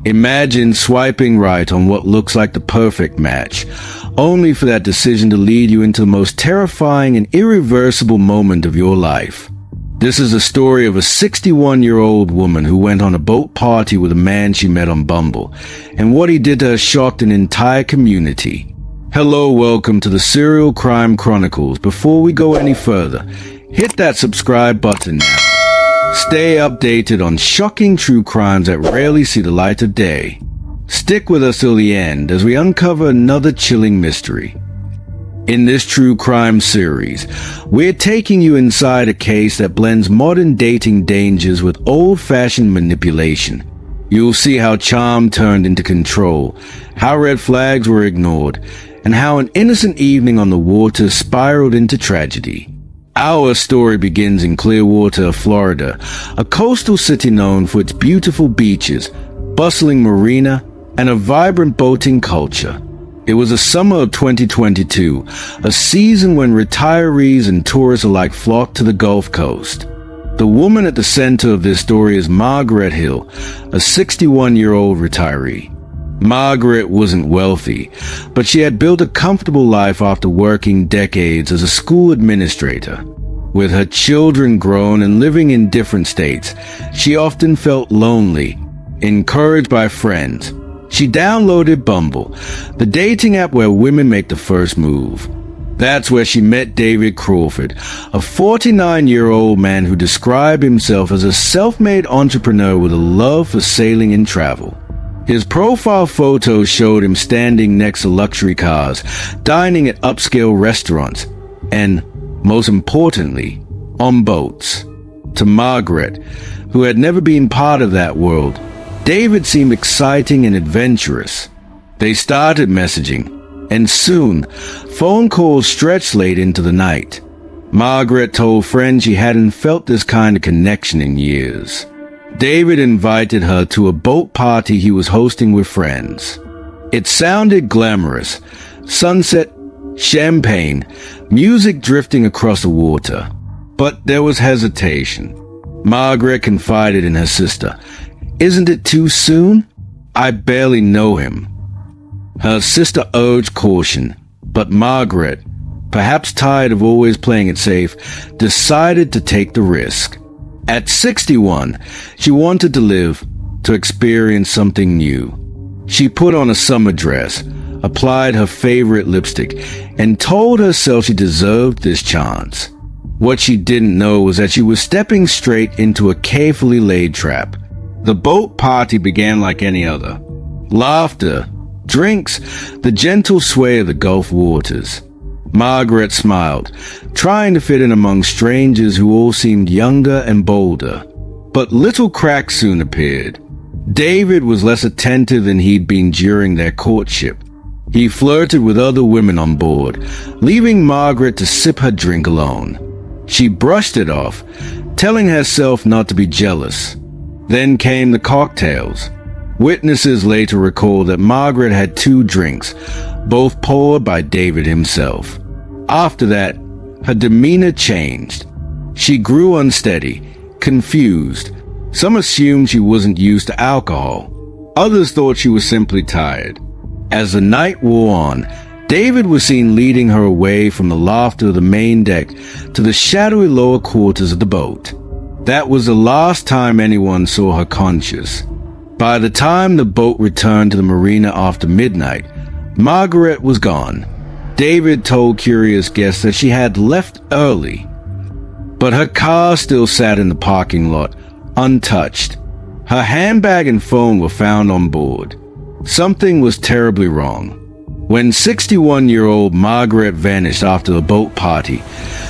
Imagine swiping right on what looks like the perfect match, only for that decision to lead you into the most terrifying and irreversible moment of your life. This is a story of a 61-year-old woman who went on a boat party with a man she met on Bumble, and what he did to her shocked an entire community. Hello, welcome to the Serial Crime Chronicles. Before we go any further, hit that subscribe button now. Stay updated on shocking true crimes that rarely see the light of day. Stick with us till the end as we uncover another chilling mystery. In this true crime series, we're taking you inside a case that blends modern dating dangers with old-fashioned manipulation. You'll see how charm turned into control, how red flags were ignored, and how an innocent evening on the water spiraled into tragedy. Our story begins in Clearwater, Florida, a coastal city known for its beautiful beaches, bustling marina, and a vibrant boating culture. It was the summer of 2022, a season when retirees and tourists alike flocked to the Gulf Coast. The woman at the center of this story is Margaret Hill, a 61-year-old retiree. Margaret wasn't wealthy, but she had built a comfortable life after working decades as a school administrator. With her children grown and living in different states, she often felt lonely. Encouraged by friends, she downloaded Bumble, the dating app where women make the first move. That's where she met David Crawford, a 49-year-old man who described himself as a self-made entrepreneur with a love for sailing and travel. His profile photos showed him standing next to luxury cars, dining at upscale restaurants, and, most importantly, on boats. To Margaret, who had never been part of that world, David seemed exciting and adventurous. They started messaging, and soon, phone calls stretched late into the night. Margaret told friends she hadn't felt this kind of connection in years. David invited her to a boat party he was hosting with friends. It sounded glamorous. Sunset, champagne, music drifting across the water. But there was hesitation. Margaret confided in her sister, "Isn't it too soon? I barely know him." Her sister urged caution, but Margaret, perhaps tired of always playing it safe, decided to take the risk. At 61, she wanted to live, to experience something new. She put on a summer dress, applied her favorite lipstick, and told herself she deserved this chance. What she didn't know was that she was stepping straight into a carefully laid trap. The boat party began like any other. Laughter, drinks, the gentle sway of the Gulf waters. Margaret smiled, trying to fit in among strangers who all seemed younger and bolder. But little cracks soon appeared. David was less attentive than he'd been during their courtship. He flirted with other women on board, leaving Margaret to sip her drink alone. She brushed it off, telling herself not to be jealous. Then came the cocktails. Witnesses later recalled that Margaret had 2 drinks, both poured by David himself. After that, her demeanor changed. She grew unsteady, confused. Some assumed she wasn't used to alcohol. Others thought she was simply tired. As the night wore on, David was seen leading her away from the laughter of the main deck to the shadowy lower quarters of the boat. That was the last time anyone saw her conscious. By the time the boat returned to the marina after midnight, Margaret was gone. David told curious guests that she had left early, but her car still sat in the parking lot, untouched. Her handbag and phone were found on board. Something was terribly wrong. When 61-year-old Margaret vanished after the boat party,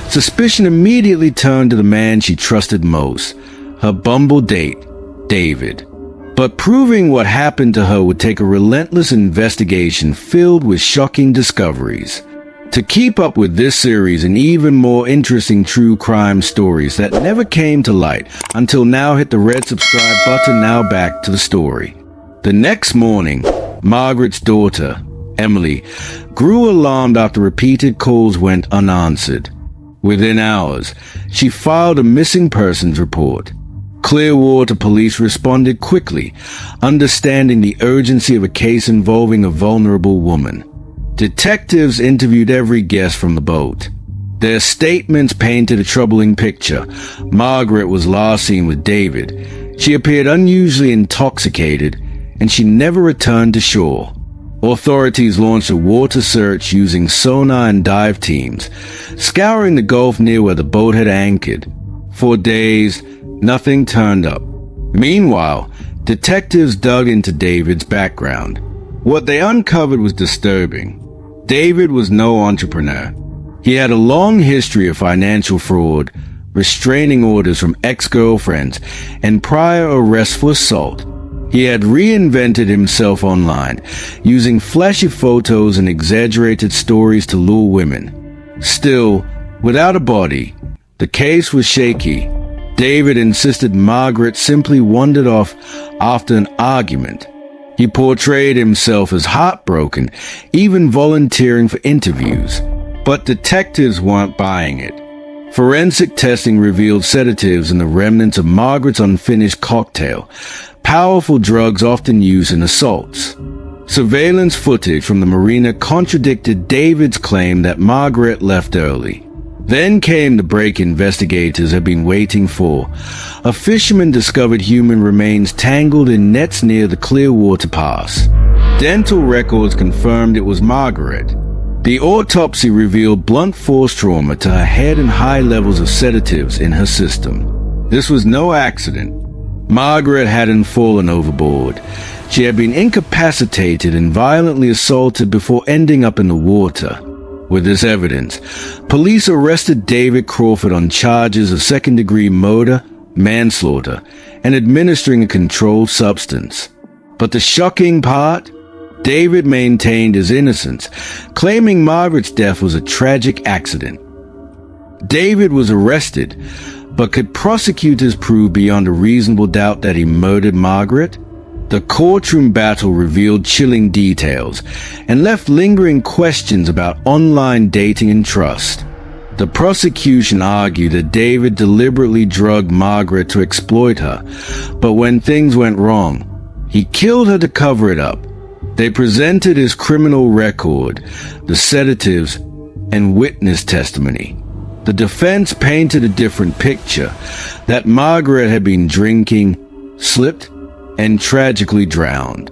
suspicion immediately turned to the man she trusted most, her Bumble date, David. But proving what happened to her would take a relentless investigation filled with shocking discoveries. To keep up with this series and even more interesting true crime stories that never came to light until now, hit the red subscribe button. Now back to the story. The next morning, Margaret's daughter, Emily, grew alarmed after repeated calls went unanswered. Within hours, she filed a missing persons report. Clearwater police responded quickly, understanding the urgency of a case involving a vulnerable woman. Detectives interviewed every guest from the boat. Their statements painted a troubling picture. Margaret was last seen with David. She appeared unusually intoxicated, and she never returned to shore. Authorities launched a water search using sonar and dive teams, scouring the Gulf near where the boat had anchored. For days, nothing turned up. Meanwhile, detectives dug into David's background. What they uncovered was disturbing. David was no entrepreneur. He had a long history of financial fraud, restraining orders from ex-girlfriends, and prior arrests for assault. He had reinvented himself online, using flashy photos and exaggerated stories to lure women. Still, without a body, the case was shaky. David insisted Margaret simply wandered off after an argument. He portrayed himself as heartbroken, even volunteering for interviews. But detectives weren't buying it. Forensic testing revealed sedatives in the remnants of Margaret's unfinished cocktail, powerful drugs often used in assaults. Surveillance footage from the marina contradicted David's claim that Margaret left early. Then came the break investigators had been waiting for. A fisherman discovered human remains tangled in nets near the Clearwater Pass. Dental records confirmed it was Margaret. The autopsy revealed blunt force trauma to her head and high levels of sedatives in her system. This was no accident. Margaret hadn't fallen overboard. She had been incapacitated and violently assaulted before ending up in the water. With this evidence, police arrested David Crawford on charges of second-degree murder, manslaughter, and administering a controlled substance. But the shocking part? David maintained his innocence, claiming Margaret's death was a tragic accident. David was arrested, but could prosecutors prove beyond a reasonable doubt that he murdered Margaret? The courtroom battle revealed chilling details and left lingering questions about online dating and trust. The prosecution argued that David deliberately drugged Margaret to exploit her, but when things went wrong, he killed her to cover it up. They presented his criminal record, the sedatives, and witness testimony. The defense painted a different picture, that Margaret had been drinking, slipped, and tragically drowned.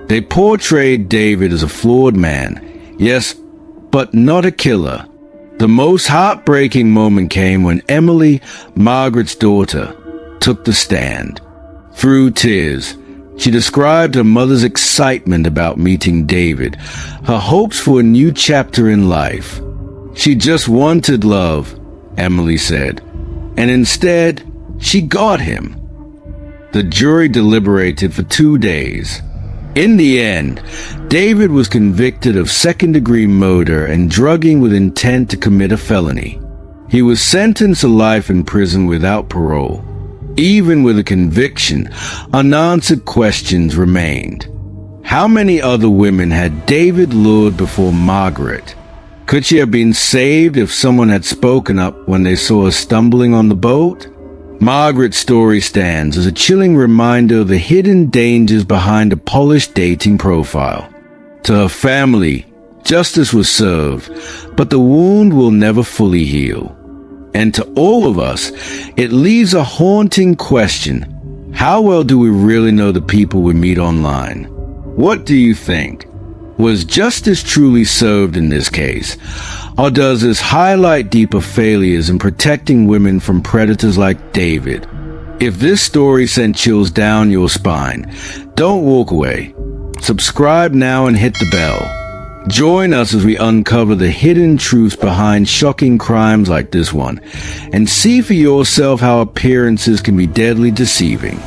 They portrayed David as a flawed man, yes, but not a killer. The most heartbreaking moment came when Emily, Margaret's daughter, took the stand. Through tears, she described her mother's excitement about meeting David, her hopes for a new chapter in life. She just wanted love, Emily said, and instead, she got him. The jury deliberated for 2 days. In the end, David was convicted of second-degree murder and drugging with intent to commit a felony. He was sentenced to life in prison without parole. Even with a conviction, unanswered questions remained. How many other women had David lured before Margaret? Could she have been saved if someone had spoken up when they saw her stumbling on the boat? Margaret's story stands as a chilling reminder of the hidden dangers behind a polished dating profile. To her family, justice was served, but the wound will never fully heal. And to all of us, it leaves a haunting question. How well do we really know the people we meet online? What do you think? Was justice truly served in this case? Or does this highlight deeper failures in protecting women from predators like David? If this story sent chills down your spine, don't walk away. Subscribe now and hit the bell. Join us as we uncover the hidden truths behind shocking crimes like this one, and see for yourself how appearances can be deadly deceiving.